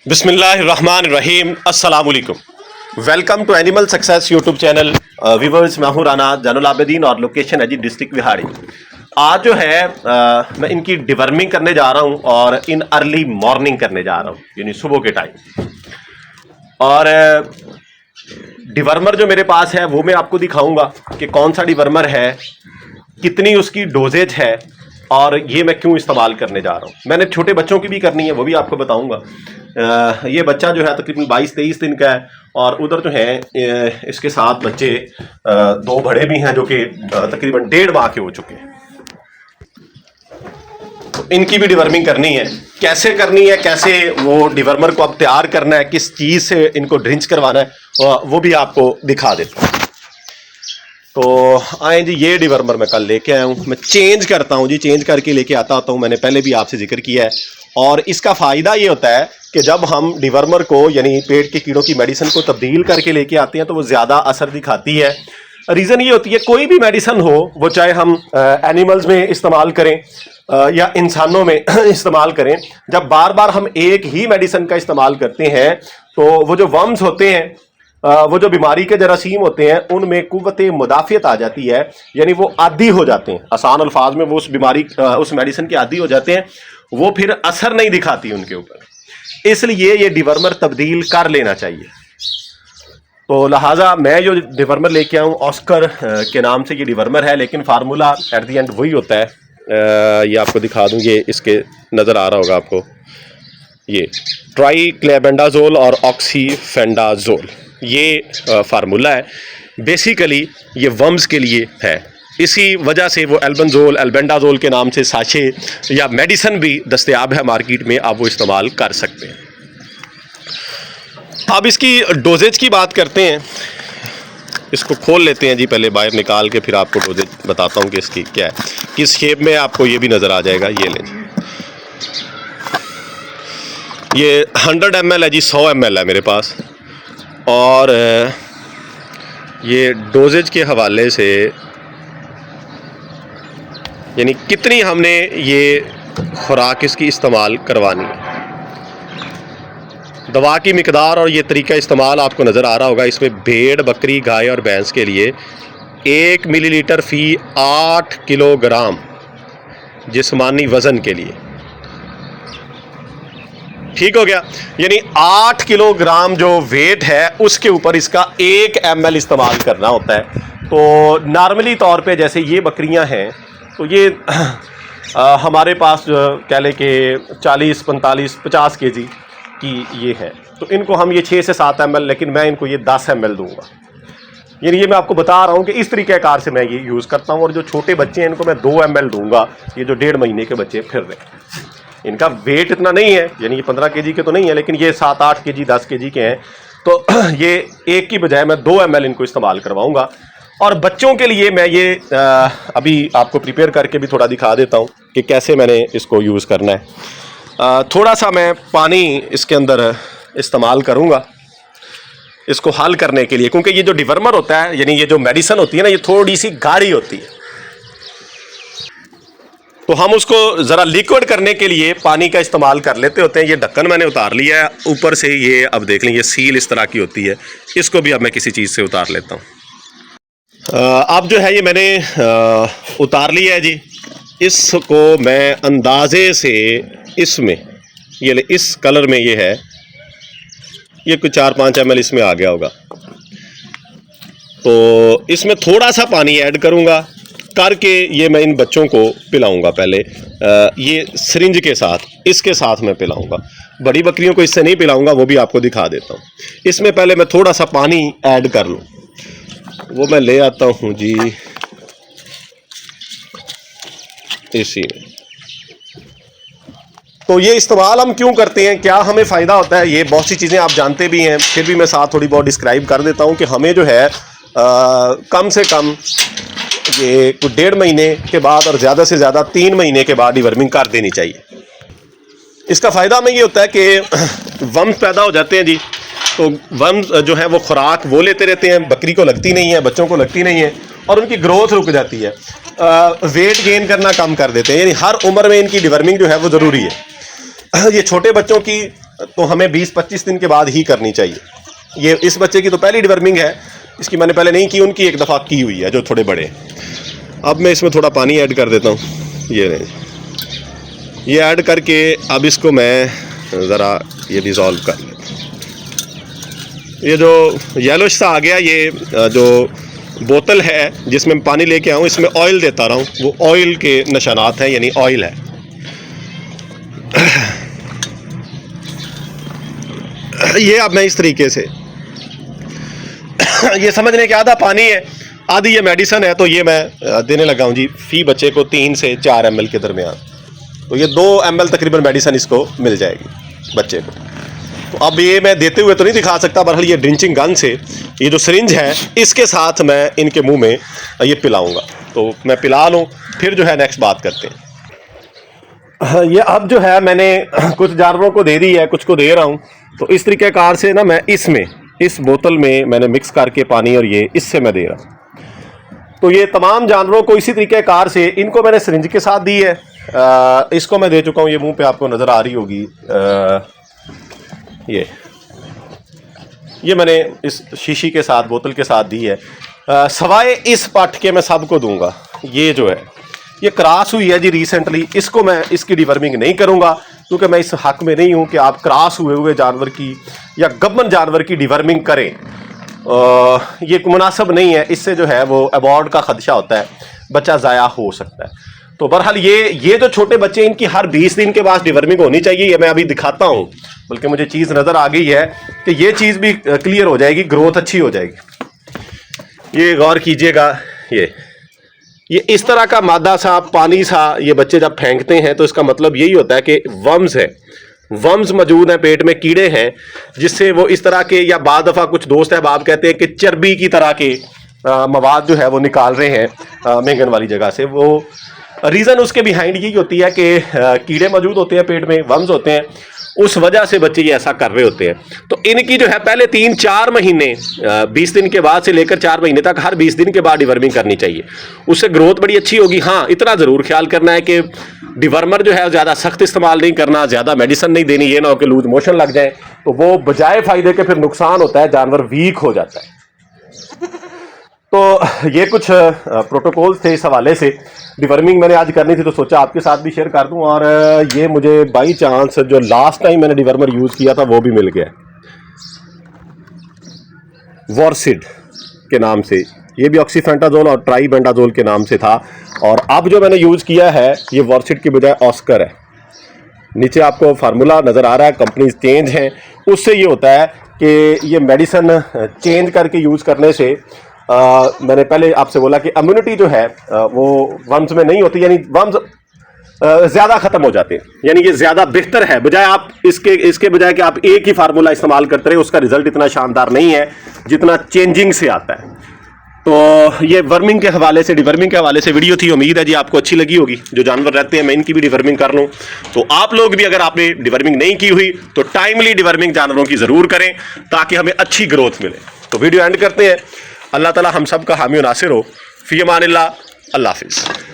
बिस्मिल्लाहिर्रहमानिर्रहीम अस्सलाम वालेकुम। Welcome to animal success YouTube channel. Viewers, मैं हूं राना जैनुल आबिदीन और लोकेशन है जी डिस्ट्रिक्ट विहाड़ी। आज जो है मैं इनकी डिवर्मिंग करने जा रहा हूं और इन अर्ली मॉर्निंग करने जा रहा हूं, यानी सुबह के टाइम। और डिवर्मर जो मेरे पास है वो मैं आपको दिखाऊंगा कि कौन सा डिवर्मर है, कितनी उसकी डोजेज है और ये मैं क्यों इस्तेमाल करने जा रहा हूँ। मैंने छोटे बच्चों की भी करनी है, वो भी आपको बताऊंगा। ये बच्चा जो है तकरीबन 22-23 दिन का है और उधर जो है इसके साथ बच्चे दो बड़े भी हैं जो कि तकरीबन 1.5 माह के हो चुके हैं। तो इनकी भी डिवर्मिंग करनी है। कैसे करनी है, कैसे वो डिवर्मर को अब तैयार करना है, किस चीज़ से इनको ड्रिंच करवाना है, वो भी आपको दिखा देता हूँ। तो आए जी, ये डिवर्मर मैं कल लेके आया हूँ। मैं चेंज करता हूँ जी, चेंज करके लेके आता होता हूँ। मैंने पहले भी आपसे जिक्र किया है। और इसका फ़ायदा ये होता है कि जब हम डिवर्मर को यानी पेट के कीड़ों की मेडिसिन को तब्दील करके लेके आते हैं तो वो ज़्यादा असर दिखाती है। रीज़न ये होती है, कोई भी मेडिसिन हो, वो चाहे हम एनिमल्स में इस्तेमाल करें या इंसानों में इस्तेमाल करें, जब बार बार हम एक ही मेडिसिन का इस्तेमाल करते हैं तो वो जो वर्म्स होते हैं, वो जो बीमारी के जरासीम होते हैं, उनमें कुव्वते मुदाफ़ियत आ जाती है, यानी वो आदी हो जाते हैं। आसान अल्फाज में वो उस बीमारी उस मेडिसिन के आदी हो जाते हैं, वो फिर असर नहीं दिखाती उनके ऊपर। इसलिए ये डिवर्मर तब्दील कर लेना चाहिए। तो लिहाजा मैं जो डिवर्मर लेके आऊँ, ऑस्कर के नाम से ये डिवर्मर है, लेकिन फार्मूला एट दी एंड वही होता है। ये आपको दिखा दूँ, ये इसके नज़र आ रहा होगा आपको, ये ट्राइक्लेबेंडाजोल और ऑक्सीफेंडाजोल, ये फार्मूला है। बेसिकली ये वर्म्स के लिए है। इसी वजह से वो एल्बेंडाजोल, एल्बेंडाजोल के नाम से साशे या मेडिसिन भी दस्तयाब है मार्केट में, आप वो इस्तेमाल कर सकते हैं। अब इसकी डोजेज की बात करते हैं। इसको खोल लेते हैं जी, पहले बाहर निकाल के फिर आपको डोजेज बताता हूँ कि इसकी क्या है, किस शेप में आपको ये भी नज़र आ जाएगा। ये लें, ये 100 ml है जी, 100 ml है मेरे पास। और ये डोजेज के हवाले से यानी कितनी हमने ये खुराक इसकी इस्तेमाल करवानी है, दवा की मिकदार और ये तरीका इस्तेमाल आपको नज़र आ रहा होगा। इसमें भेड़, बकरी, गाय और भैंस के लिए 1 मिलीलीटर फ़ी 8 किलोग्राम जिस्मानी वज़न के लिए, ठीक हो गया। यानी 8 किलोग्राम जो वेट है उसके ऊपर इसका 1 ml इस्तेमाल करना होता है। तो नॉर्मली तौर पे जैसे ये बकरियां हैं तो ये हमारे पास कह लें कि 40, 45, 50 kg की ये है, तो इनको हम ये 6 से 7 ml, लेकिन मैं इनको ये 10 ml दूंगा। यानी ये मैं आपको बता रहा हूँ कि इस तरीक़ेकार से मैं ये यूज़ करता हूँ। और जो छोटे बच्चे हैं इनको मैं 2 ml दूंगा। ये जो 1.5 महीने के बच्चे फिर रहे हैं, इनका वेट इतना नहीं है, यानी ये 15 kg के तो नहीं है, लेकिन ये 7-8 kg 10 kg के हैं। तो ये एक की बजाय मैं 2 ml इनको इस्तेमाल करवाऊंगा। और बच्चों के लिए मैं ये अभी आपको प्रिपेयर करके भी थोड़ा दिखा देता हूँ कि कैसे मैंने इसको यूज़ करना है। थोड़ा सा मैं पानी इसके अंदर इस्तेमाल करूँगा इसको हल करने के लिए, क्योंकि ये जो डिवर्मर होता है, यानी ये जो मेडिसिन होती है ना, ये थोड़ी सी गाढ़ी होती है। तो हम उसको ज़रा लिक्विड करने के लिए पानी का इस्तेमाल कर लेते होते हैं। ये ढक्कन मैंने उतार लिया है ऊपर से, ये अब देख लें, ये सील इस तरह की होती है। इसको भी अब मैं किसी चीज़ से उतार लेता हूँ। अब जो है ये मैंने उतार लिया है जी। इसको मैं अंदाजे से इसमें ये इस कलर में ये है, ये कुछ 4-5 ml इसमें आ गया होगा। तो इसमें थोड़ा सा पानी ऐड करूँगा करके ये मैं इन बच्चों को पिलाऊंगा। पहले ये सिरिंज के साथ, इसके साथ मैं पिलाऊंगा। बड़ी बकरियों को इससे नहीं पिलाऊंगा, वो भी आपको दिखा देता हूँ। इसमें पहले मैं थोड़ा सा पानी ऐड कर लूँ, वो मैं ले आता हूँ जी इसी में। तो ये इस्तेमाल हम क्यों करते हैं, क्या हमें फ़ायदा होता है, ये बहुत सी चीज़ें आप जानते भी हैं, फिर भी मैं साथ थोड़ी बहुत डिस्क्राइब कर देता हूँ कि हमें जो है कम से कम ये कुछ 1.5 महीने के बाद और ज़्यादा से ज़्यादा 3 महीने के बाद डिवर्मिंग कर देनी चाहिए। इसका फ़ायदा हमें ये होता है कि वर्म्स पैदा हो जाते हैं जी। तो वर्म्स जो है वो खुराक वो लेते रहते हैं, बकरी को लगती नहीं है, बच्चों को लगती नहीं है, और उनकी ग्रोथ रुक जाती है, वेट गेन करना कम कर देते हैं। यानी हर उम्र में इनकी डिवर्मिंग जो है वो ज़रूरी है। ये छोटे बच्चों की तो हमें 20-25 दिन के बाद ही करनी चाहिए। ये इस बच्चे की तो पहली डिवर्मिंग है, इसकी मैंने पहले नहीं की, उनकी एक दफ़ा की हुई है जो थोड़े बड़े। अब मैं इसमें थोड़ा पानी ऐड कर देता हूँ, ये ऐड करके अब इसको मैं ज़रा ये डिज़ोल्व कर लेता हूँ। ये जो येलोश सा आ गया, ये जो बोतल है जिसमें मैं पानी लेके आऊँ, इसमें ऑयल देता रहा हूँ, वो ऑयल के निशानात हैं, यानी ऑयल है। ये अब मैं इस तरीके से ये समझने के आधा पानी है आधी ये मेडिसिन है, तो ये मैं देने लगा हूँ जी फी बच्चे को 3 से 4 ml के दरमियान। तो ये 2 ml तकरीबन मेडिसिन इसको मिल जाएगी बच्चे को। तो अब ये मैं देते हुए तो नहीं दिखा सकता, बहरहाल ये ड्रिंचिंग गन से ये जो सिरिंज है इसके साथ मैं इनके मुंह में ये पिलाऊंगा। तो मैं पिला लूँ, फिर जो है नेक्स्ट बात करते हैं। ये अब जो है मैंने कुछ जानवरों को दे दी है, कुछ को दे रहा हूँ। तो इस तरीक़ेकार से ना मैं इसमें इस बोतल में मैंने मिक्स करके पानी और ये इससे मैं दे रहा हूँ। तो ये तमाम जानवरों को इसी तरीक़ेकार से इनको मैंने सिरिंज के साथ दी है। इसको मैं दे चुका हूँ, ये मुंह पे आपको नज़र आ रही होगी। ये मैंने इस शीशी के साथ बोतल के साथ दी है। सवाए इस पट के मैं सबको दूंगा। ये जो है ये क्रॉस हुई है जी रिसेंटली, इसको मैं इसकी डिवर्मिंग नहीं करूंगा क्योंकि मैं इस हक में नहीं हूं कि आप क्रॉस हुए जानवर की या गब्बन जानवर की डिवर्मिंग करें। ये मुनासिब नहीं है, इससे जो है वो अबॉर्ड का खदशा होता है, बच्चा ज़ाया हो सकता है। तो बहरहाल ये जो छोटे बच्चे इनकी हर 20 दिन के बाद डिवर्मिंग होनी चाहिए। ये मैं अभी दिखाता हूँ, बल्कि मुझे चीज़ नज़र आ गई है कि ये चीज़ भी क्लियर हो जाएगी, ग्रोथ अच्छी हो जाएगी। ये गौर कीजिएगा, ये इस तरह का मादा सा पानी सा ये बच्चे जब फेंकते हैं तो इसका मतलब यही होता है कि वर्म्स है, वर्म्स मौजूद हैं, पेट में कीड़े हैं, जिससे वो इस तरह के, या बाद दफ़ा कुछ दोस्त अहबाब कहते हैं कि चर्बी की तरह के मवाद जो है वो निकाल रहे हैं मेंगन वाली जगह से। वो रीज़न उसके बिहाइंड यही होती है कि कीड़े मौजूद होते हैं पेट में, वर्म्स होते हैं, उस वजह से बच्चे ये ऐसा कर रहे होते हैं। तो इनकी जो है पहले 3-4 महीने 20 दिन के बाद से लेकर 4 महीने तक हर 20 दिन के बाद डिवर्मिंग करनी चाहिए, उससे ग्रोथ बड़ी अच्छी होगी। हाँ, इतना ज़रूर ख्याल करना है कि डिवर्मर जो है ज़्यादा सख्त इस्तेमाल नहीं करना, ज़्यादा मेडिसिन नहीं देनी, ये ना हो कि लूज मोशन लग जाए, तो वो बजाय फ़ायदे के फिर नुकसान होता है, जानवर वीक हो जाता है। तो ये कुछ प्रोटोकॉल्स थे इस हवाले से। डिवर्मिंग मैंने आज करनी थी तो सोचा आपके साथ भी शेयर कर दूं। और ये मुझे बाई चांस जो लास्ट टाइम मैंने डिवर्मर यूज़ किया था वो भी मिल गया, वॉर्सिड के नाम से। ये भी ऑक्सीफेंटाजोल और ट्राईबेंडाजोल के नाम से था। और अब जो मैंने यूज़ किया है ये वॉर्सिड की बजाय ऑस्कर है। नीचे आपको फार्मूला नज़र आ रहा है, कंपनीज चेंज हैं। उससे ये होता है कि ये मेडिसिन चेंज करके यूज़ करने से मैंने पहले आपसे बोला कि इम्यूनिटी जो है वो वर्म्स में नहीं होती, यानी वर्म्स ज़्यादा ख़त्म हो जाते हैं, यानी ये ज़्यादा बेहतर है। बजाय आप इसके बजाय कि आप एक ही फार्मूला इस्तेमाल करते रहे, उसका रिजल्ट इतना शानदार नहीं है जितना चेंजिंग से आता है। तो ये वर्मिंग के हवाले से, डिवर्मिंग के हवाले से वीडियो थी। उम्मीद है जी आपको अच्छी लगी होगी। जो जानवर रहते हैं मैं इनकी भी डिवर्मिंग कर लूँ। तो आप लोग भी अगर आपने डिवर्मिंग नहीं की हुई तो टाइमली डिवर्मिंग जानवरों की ज़रूर करें ताकि हमें अच्छी ग्रोथ मिले। तो वीडियो एंड करते हैं। अल्लाह ताला हम सब का हामी नासिर हो। फ़ी अमानिल्लाह, अल्लाह हाफ़िज़।